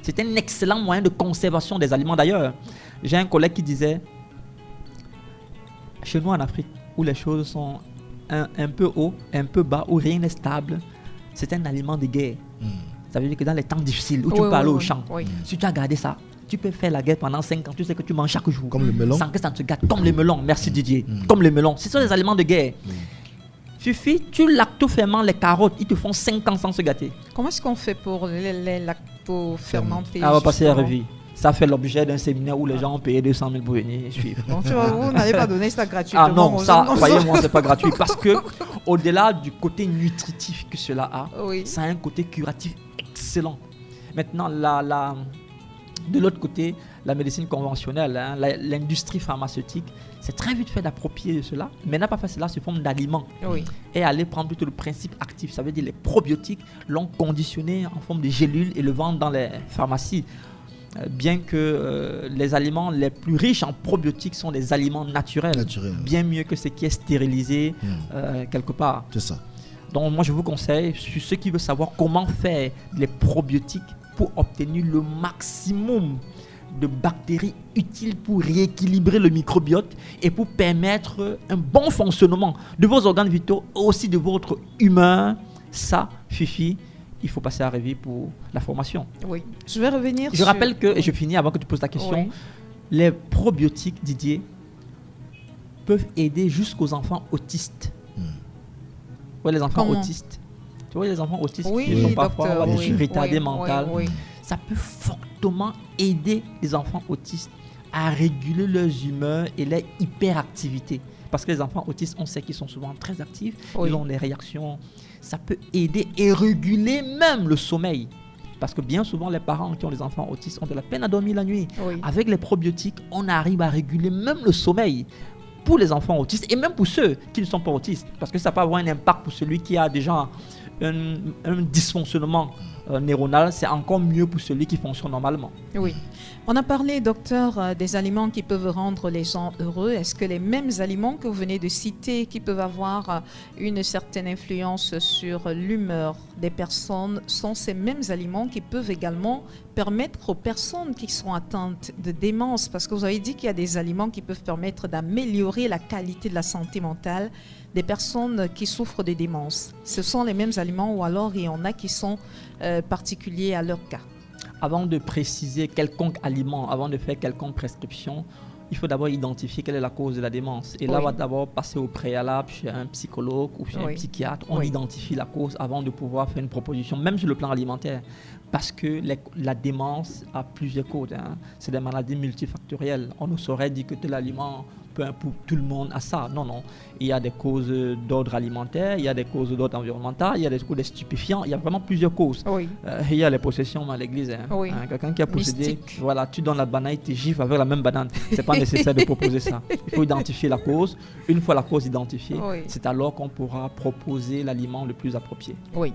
C'est un excellent moyen de conservation des aliments. D'ailleurs, j'ai un collègue qui disait... Chez nous en Afrique, où les choses sont un peu haut, un peu bas, où rien n'est stable, c'est un aliment de guerre. Ça veut dire que dans les temps difficiles, où tu peux aller au champ, si tu as gardé ça, Tu peux faire la guerre pendant 5 ans, tu sais que tu manges chaque jour. Comme le melon. Sans que ça ne te gâte. Comme les melons, merci Didier. Comme les melons. Ce sont des aliments de guerre. Suffit, tu lacto-ferments les carottes, ils te font 5 ans sans se gâter. Comment est-ce qu'on fait pour les lacto-fermentés? On va passer à la revue. Ça fait l'objet d'un séminaire où les gens ont payé 200 000 pour venir suivre. Donc, tu vois, vous n'allez pas donner ça gratuitement. Ah non, ça, croyez-moi, c'est pas gratuit. Parce que, au-delà du côté nutritif que cela a, ça a un côté curatif excellent. Maintenant, de l'autre côté, la médecine conventionnelle, hein, l'industrie pharmaceutique, c'est très vite fait d'approprier cela, mais n'a pas fait cela sous forme d'aliments. Et aller prendre plutôt le principe actif, ça veut dire les probiotiques l'ont conditionné en forme de gélules et le vendent dans les pharmacies. Bien que les aliments les plus riches en probiotiques sont des aliments naturels. Bien mieux que ce qui est stérilisé quelque part. C'est ça. Donc moi je vous conseille, sur ceux qui veulent savoir comment faire les probiotiques pour obtenir le maximum de bactéries utiles pour rééquilibrer le microbiote et pour permettre un bon fonctionnement de vos organes vitaux, aussi de votre humeur, ça, Fifi, il faut passer à la revue pour la formation. Oui, je vais revenir Je rappelle que, et je finis avant que tu poses ta question, les probiotiques, Didier, peuvent aider jusqu'aux enfants autistes. Ouais, les enfants autistes. Tu vois, les enfants autistes qui sont parfois retardés mentaux. Ça peut fortement aider les enfants autistes à réguler leurs humeurs et leur hyperactivité. Parce que les enfants autistes, on sait qu'ils sont souvent très actifs, ils ont des réactions. Ça peut aider et réguler même le sommeil. Parce que bien souvent, les parents qui ont des enfants autistes ont de la peine à dormir la nuit. Avec les probiotiques, on arrive à réguler même le sommeil pour les enfants autistes et même pour ceux qui ne sont pas autistes. Parce que ça peut avoir un impact pour celui qui a déjà un dysfonctionnement neuronal, c'est encore mieux pour celui qui fonctionne normalement. Oui. On a parlé, docteur, des aliments qui peuvent rendre les gens heureux. Est-ce que les mêmes aliments que vous venez de citer, qui peuvent avoir une certaine influence sur l'humeur des personnes, sont ces mêmes aliments qui peuvent également permettre aux personnes qui sont atteintes de démence? Parce que vous avez dit qu'il y a des aliments qui peuvent permettre d'améliorer la qualité de la santé mentale des personnes qui souffrent de démence. Ce sont les mêmes aliments ou alors il y en a qui sont particuliers à leur cas? Avant de préciser quelconque aliment, avant de faire quelconque prescription, il faut d'abord identifier quelle est la cause de la démence. Et là, on va d'abord passer au préalable chez un psychologue ou chez un psychiatre. On identifie la cause avant de pouvoir faire une proposition, même sur le plan alimentaire. Parce que la démence a plusieurs causes. Hein. C'est des maladies multifactorielles. On ne saurait dire que tel aliment peut pour tout le monde à ça. Non, non. Il y a des causes d'ordre alimentaire, il y a des causes d'ordre environnemental, il y a des causes de stupéfiants. Il y a vraiment plusieurs causes. Il y a les possessions dans l'église. Hein. Hein, quelqu'un qui a possédé, voilà, tu donnes la banane, il te gifle avec la même banane. C'est pas nécessaire de proposer ça. Il faut identifier la cause. Une fois la cause identifiée, c'est alors qu'on pourra proposer l'aliment le plus approprié. Oui.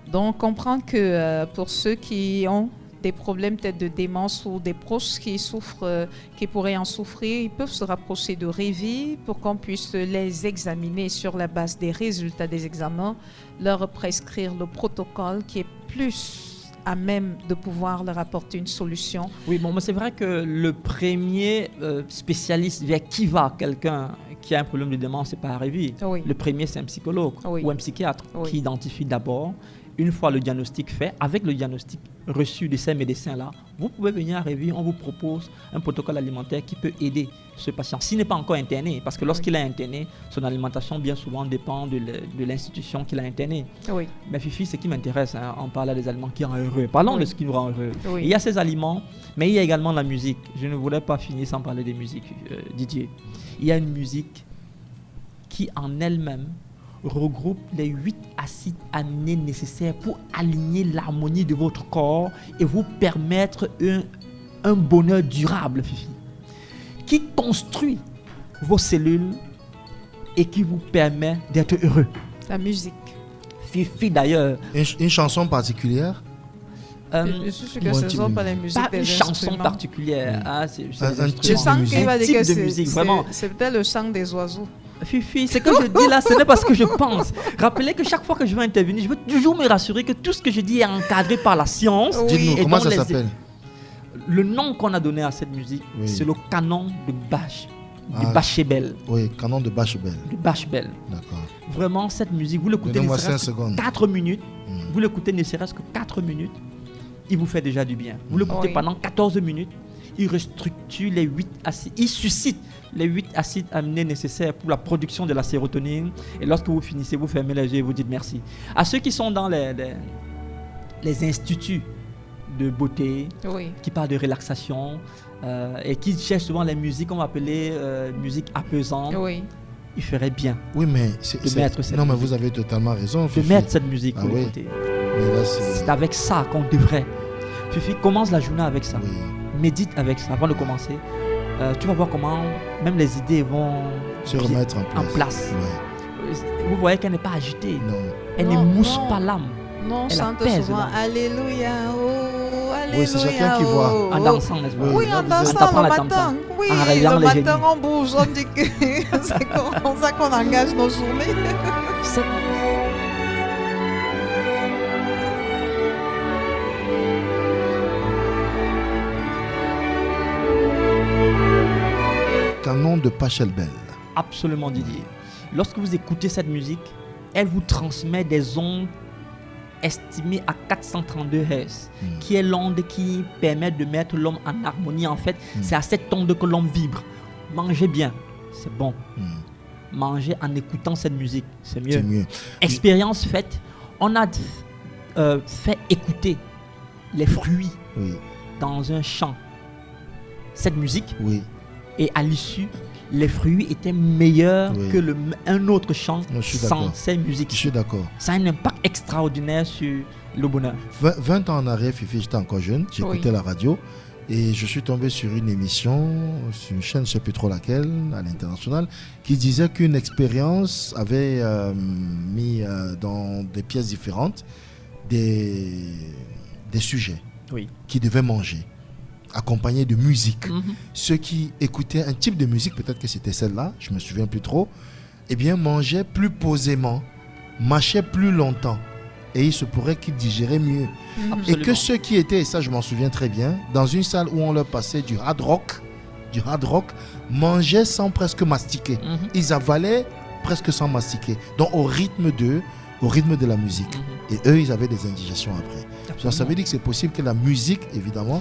Donc, on comprend que pour ceux qui ont des problèmes peut-être de démence ou des proches qui souffrent, qui pourraient en souffrir, ils peuvent se rapprocher de Révi pour qu'on puisse les examiner sur la base des résultats des examens, leur prescrire le protocole qui est plus à même de pouvoir leur apporter une solution. Oui, bon, mais c'est vrai que le premier spécialiste vers qui va quelqu'un qui a un problème de démence, c'est pas Révi. Le premier, c'est un psychologue ou un psychiatre qui identifie d'abord. Une fois le diagnostic fait, avec le diagnostic reçu de ces médecins-là, vous pouvez venir à Révi, on vous propose un protocole alimentaire qui peut aider ce patient. S'il n'est pas encore interné, parce que lorsqu'il est interné, son alimentation bien souvent dépend de l'institution qu'il a interné. Mais Fifi, ce qui m'intéresse, hein, on parle des aliments qui rendent heureux. Parlons de ce qui nous rend heureux. Il y a ces aliments, mais il y a également la musique. Je ne voulais pas finir sans parler des musiques, Didier. Il y a une musique qui en elle-même regroupe les 8 acides aminés nécessaires pour aligner l'harmonie de votre corps et vous permettre un bonheur durable, Fifi, qui construit vos cellules et qui vous permet d'être heureux. La musique. Fifi, d'ailleurs. Une chanson particulière? Je suis sûre que ce ne sont pas les musiques des instruments. Pas une chanson particulière. Hein, un type de musique, vraiment. C'est peut-être le chant des oiseaux. Fifi, ce que je dis là, ce n'est pas ce que je pense. Rappelez que chaque fois que je vais intervenir, je veux toujours me rassurer que tout ce que je dis est encadré par la science. Dites-nous, comment ça s'appelle? Le nom qu'on a donné à cette musique, c'est le canon de Bach, de Bachebel. Oui, canon de Bachebel. De Bachebel. D'accord. Vraiment, cette musique, vous l'écoutez ne serait-ce que 4 minutes. Vous l'écoutez ne serait-ce que 4 minutes. Il vous fait déjà du bien. Vous l'écoutez pendant 14 minutes. il restructure les 8 acides, il suscite les 8 acides aminés nécessaires pour la production de la sérotonine. Et lorsque vous finissez, vous fermez les yeux et vous dites merci. À ceux qui sont dans les instituts de beauté, qui parlent de relaxation et qui cherchent souvent les musiques qu'on va appeler musique apaisante, il ferait bien mais mettre cette non, mais musique. vous avez totalement raison. De mettre cette musique pour écouter. C'est avec ça qu'on devrait. Fifi, commence la journée avec ça. Médite avec ça avant de commencer. Tu vas voir comment même les idées vont se remettre en place. Vous voyez qu'elle n'est pas agitée. Elle Non, n'émousse non. pas l'âme. Non, Elle chante apaise souvent l'âme. Alléluia, oh, Alléluia. Oui, c'est chacun qui voit. oh, En dansant, n'est-ce pas? Oui, en En dansant tapant le la matin. tam-tam. Oui, En réveillant le les matin génies. on bouge, on dit que c'est comme ça qu'on engage nos journées. Canon de Pachelbel. Absolument, Didier. Lorsque vous écoutez cette musique, elle vous transmet des ondes estimées à 432 Hz, qui est l'onde qui permet de mettre l'homme en harmonie. En fait, c'est à cette onde que l'homme vibre. Mangez bien, c'est bon. Mangez en écoutant cette musique, c'est mieux. C'est mieux. Expérience faite, on a fait écouter les fruits dans un champ. Cette musique, et à l'issue, les fruits étaient meilleurs que un autre chant sans ces musiques. Je suis d'accord. Ça a un impact extraordinaire sur le bonheur. 20 ans en arrière, Fifi, j'étais encore jeune, j'écoutais la radio et je suis tombé sur une émission, sur une chaîne, je ne sais plus trop laquelle, à l'international, qui disait qu'une expérience avait mis dans des pièces différentes des sujets qui devaient manger, accompagnés de musique. Ceux qui écoutaient un type de musique, peut-être que c'était celle-là, je me souviens plus trop, eh bien mangeaient plus posément, mâchaient plus longtemps et il se pourrait qu'ils digéraient mieux. Et que ceux qui étaient, et ça je m'en souviens très bien, dans une salle où on leur passait du hard rock, mangeaient sans presque mastiquer. Ils avalaient presque sans mastiquer. Donc au rythme de la musique. Et eux, ils avaient des indigestions après. Donc ça veut dire que c'est possible que la musique, évidemment,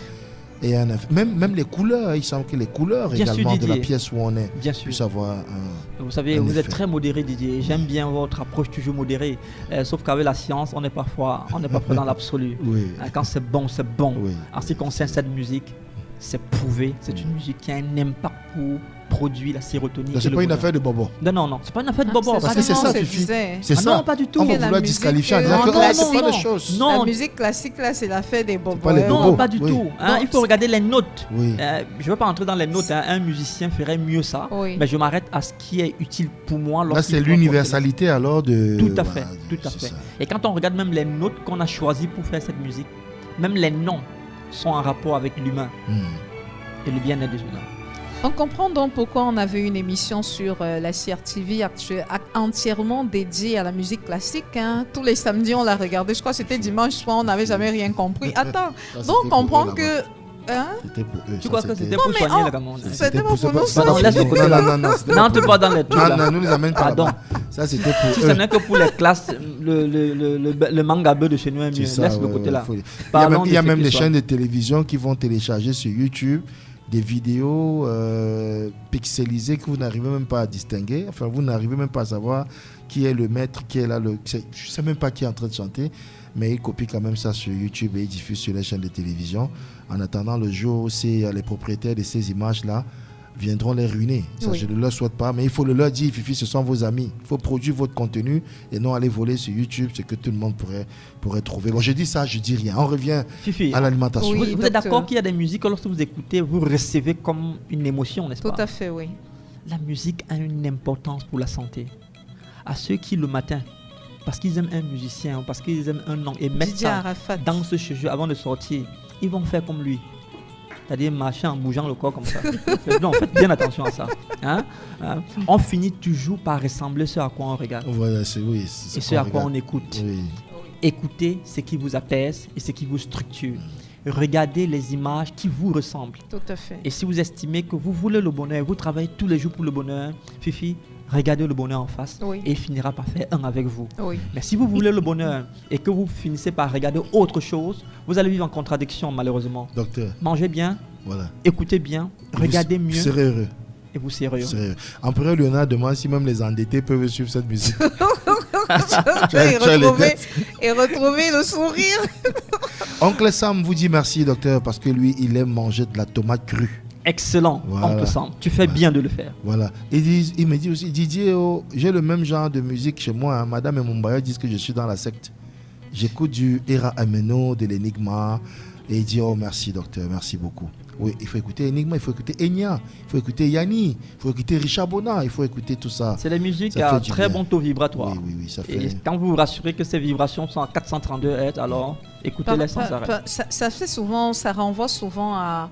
et même les couleurs, il semble que les couleurs Bien également sûr, de la Didier. pièce où on est Puissent avoir vous savez, vous êtes très modéré, Didier. J'aime bien votre approche toujours modérée. Sauf qu'avec la science, on est parfois dans l'absolu. Quand c'est bon, c'est bon. En ce qui concerne cette musique, c'est prouvé. C'est une musique qui a un impact pour produire la sérotonine. C'est pas une affaire de bobo. Non, c'est pas une affaire de bobo. Parce que c'est ça, Fifi. C'est ça. Non, pas du tout. On va vouloir disqualifier en disant que c'est pas des choses. Non. La musique classique, là, c'est l'affaire des bobos. pas les bobos. Non, pas du tout. Il faut regarder les notes. Oui. Je ne veux pas entrer dans les notes. Un musicien ferait mieux ça. Mais je m'arrête à ce qui est utile pour moi. Là, c'est l'universalité alors de... Tout à fait. Et quand on regarde même les notes qu'on a choisies pour faire cette musique, même les noms sont en rapport avec l'humain et le bien-être des humains. On comprend donc pourquoi on avait une émission sur la CRTV entièrement dédiée à la musique classique. Tous les samedis, on l'a regardé. Je crois que c'était dimanche soir, on n'avait jamais rien compris. Attends, donc on comprend que... C'était pour eux. Tu crois que c'était pour soigner la gamme? C'était pour nous. Non, laisse le côté là. N'entre pas dans les trucs là. Non, nous les amène pas. Pardon. Ça, c'était pour eux. Si ce n'est que pour les classes, le manga de chez nous est mieux. Laisse le côté là. Il y a même des chaînes de télévision qui vont télécharger sur YouTube des vidéos pixelisées que vous n'arrivez même pas à distinguer. Enfin, vous n'arrivez même pas à savoir qui est le maître, qui est là. Je ne sais même pas qui est en train de chanter, mais ils copient quand même ça sur YouTube et ils diffusent sur les chaînes de télévision. En attendant le jour où les propriétaires de ces images-là viendront les ruiner. Ça, je ne leur souhaite pas, mais il faut le leur dire, Fifi, ce sont vos amis. Il faut produire votre contenu et non aller voler sur YouTube, ce que tout le monde pourrait trouver. Bon, je dis ça, je dis rien. On revient à l'alimentation. Oui, vous êtes d'accord qu'il y a des musiques que lorsque vous écoutez, vous recevez comme une émotion, n'est-ce pas? Tout à fait, oui. La musique a une importance pour la santé. À ceux qui, le matin, parce qu'ils aiment un musicien, parce qu'ils aiment un nom, et mettent ça dans ce jeu avant de sortir, ils vont faire comme lui. C'est-à-dire marcher en bougeant le corps comme ça. Non, faites bien attention à ça. On finit toujours par ressembler ce à quoi on regarde. Voilà, et ce à quoi on écoute. Oui. Écoutez ce qui vous apaise et ce qui vous structure. Regardez les images qui vous ressemblent. Tout à fait. Et si vous estimez que vous voulez le bonheur, vous travaillez tous les jours pour le bonheur, Fifi, regardez le bonheur en face et il finira par faire un avec vous. Mais si vous voulez le bonheur et que vous finissez par regarder autre chose, vous allez vivre en contradiction malheureusement. Docteur. Mangez bien, Voilà. Écoutez bien, regardez mieux. Vous serez heureux. Et vous serez heureux. Serez heureux. Empereur Léonard demande si même les endettés peuvent suivre cette musique. et retrouver le sourire. Oncle Sam vous dit merci, docteur, parce que lui, il aime manger de la tomate crue. Excellent, voilà. Oncle Sam. Tu fais bien de le faire. Voilà. Il me dit aussi, Didier, j'ai le même genre de musique chez moi. Hein. Madame et Mumbaya disent que je suis dans la secte. J'écoute du Era Ameno, de l'Enigma. Et il dit, oh merci, docteur, merci beaucoup. Oui, il faut écouter Enigma, il faut écouter Enya, il faut écouter Yanni, il faut écouter Richard Bona, il faut écouter tout ça. C'est la musique à très bon taux vibratoire. Oui, ça fait... Et quand vous vous rassurez que ces vibrations sont à 432 Hz, alors écoutez-les sans arrêt. Ça fait souvent, ça renvoie souvent à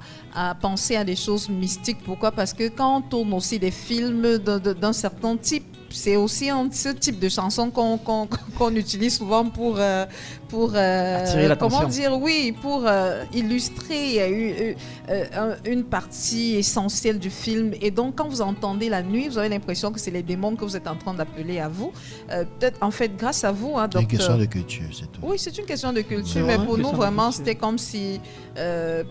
penser à des choses mystiques. Pourquoi? Parce que quand on tourne aussi des films d'un certain type, c'est aussi ce type de chanson qu'on utilise souvent pour attirer l'attention. Comment dire, oui, pour illustrer une partie essentielle du film. Et donc, quand vous entendez la nuit, vous avez l'impression que c'est les démons que vous êtes en train d'appeler à vous. Peut-être, en fait, grâce à vous, hein, c'est une question de culture, c'est tout. Oui, c'est une question de culture, mais pour nous, vraiment, c'était comme si,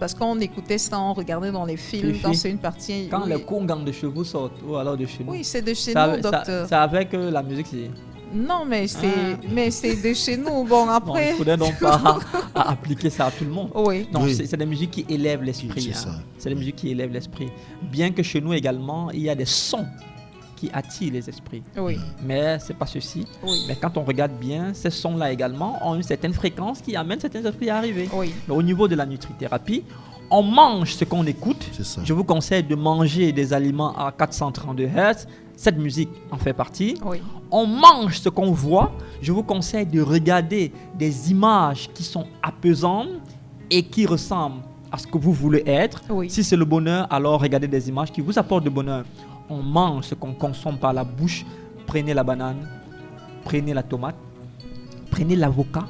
parce qu'on écoutait ça, on regardait dans les films, quand c'est une partie... Quand les congangs de chevaux sortent, ou alors de chez nous. Oui, c'est de chez nous, docteur. C'est avec la musique, c'est... Non, mais c'est de chez nous. Bon, après... Il ne faudrait donc pas appliquer ça à tout le monde. Oui. Non, c'est des musiques qui élèvent l'esprit. C'est des musiques qui élèvent l'esprit. Bien que chez nous également, il y a des sons qui attirent les esprits. Oui. Mais ce n'est pas ceci. Oui. Mais quand on regarde bien, ces sons-là également ont une certaine fréquence qui amène certains esprits à arriver. Oui. Mais au niveau de la nutrithérapie, on mange ce qu'on écoute. Je vous conseille de manger des aliments à 432 Hz. Cette musique en fait partie. Oui. On mange ce qu'on voit. Je vous conseille de regarder des images qui sont apaisantes et qui ressemblent à ce que vous voulez être. Oui. Si c'est le bonheur, alors regardez des images qui vous apportent le bonheur. On mange ce qu'on consomme par la bouche. Prenez la banane, prenez la tomate, prenez l'avocat,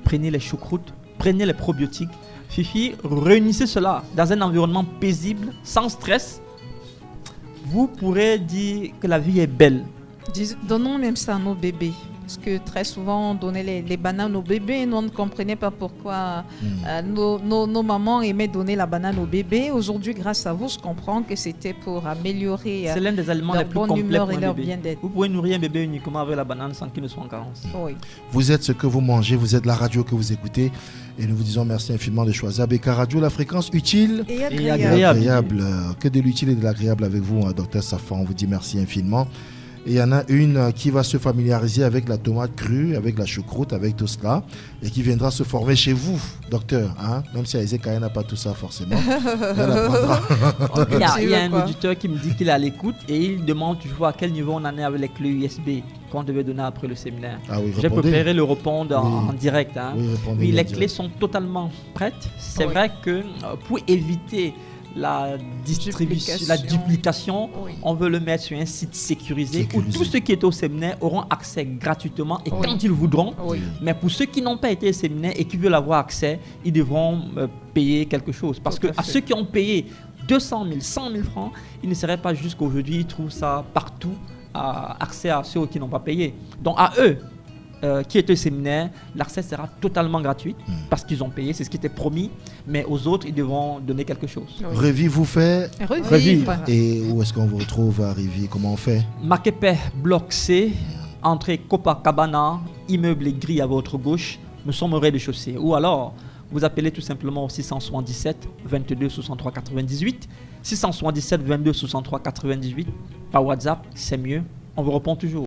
prenez les choucroutes, prenez les probiotiques. Fifi, réunissez cela dans un environnement paisible, sans stress. Vous pourrez dire que la vie est belle. Donnons même ça à nos bébés. Parce que très souvent, on donnait les bananes aux bébés. Nous, on ne comprenait pas pourquoi nos mamans aimaient donner la banane aux bébés. Aujourd'hui, grâce à vous, je comprends que c'était pour améliorer c'est l'un des aliments leur les plus bonne complets humeur pour et un leur bébé. bien-être. Vous pouvez nourrir un bébé uniquement avec la banane sans qu'il ne soit en carence. Oui. Vous êtes ce que vous mangez, vous êtes la radio que vous écoutez. Et nous vous disons merci infiniment de choisir BK Radio, la fréquence utile et agréable. Que de l'utile et de l'agréable avec vous, docteur Safan. On vous dit merci infiniment. Et il y en a une qui va se familiariser avec la tomate crue, avec la choucroute, avec tout cela, et qui viendra se former chez vous, docteur. Hein? Même si Isaac n'a pas tout ça forcément. Elle apprendra. Il y a un auditeur qui me dit qu'il est à l'écoute et il demande toujours à quel niveau on en est avec les clés USB qu'on devait donner après le séminaire. Ah oui, j'ai préféré le répondre en direct. Hein. Oui, les clés sont totalement prêtes. C'est vrai que pour éviter la duplication, on veut le mettre sur un site sécurisé où tous ceux qui étaient au séminaire auront accès gratuitement et quand ils voudront. Mais pour ceux qui n'ont pas été au séminaire et qui veulent avoir accès, ils devront payer quelque chose. Parce que à ceux qui ont payé 200 000, 100 000 francs, il ne serait pas juste qu'aujourd'hui ils trouvent ça partout, accès à ceux qui n'ont pas payé. Donc à eux, qui est au séminaire, l'accès sera totalement gratuit parce qu'ils ont payé, c'est ce qui était promis, mais aux autres, ils devront donner quelque chose. Revive vous fait Revive. Et où est-ce qu'on vous retrouve à Revive? Comment on fait? Makepe, bloc C, entrée Copacabana, immeuble et grille à votre gauche, nous sommes au rez-de-chaussée. Ou alors, vous appelez tout simplement au 677 22 63 98, 677 22 63 98, par WhatsApp, c'est mieux, on vous répond toujours.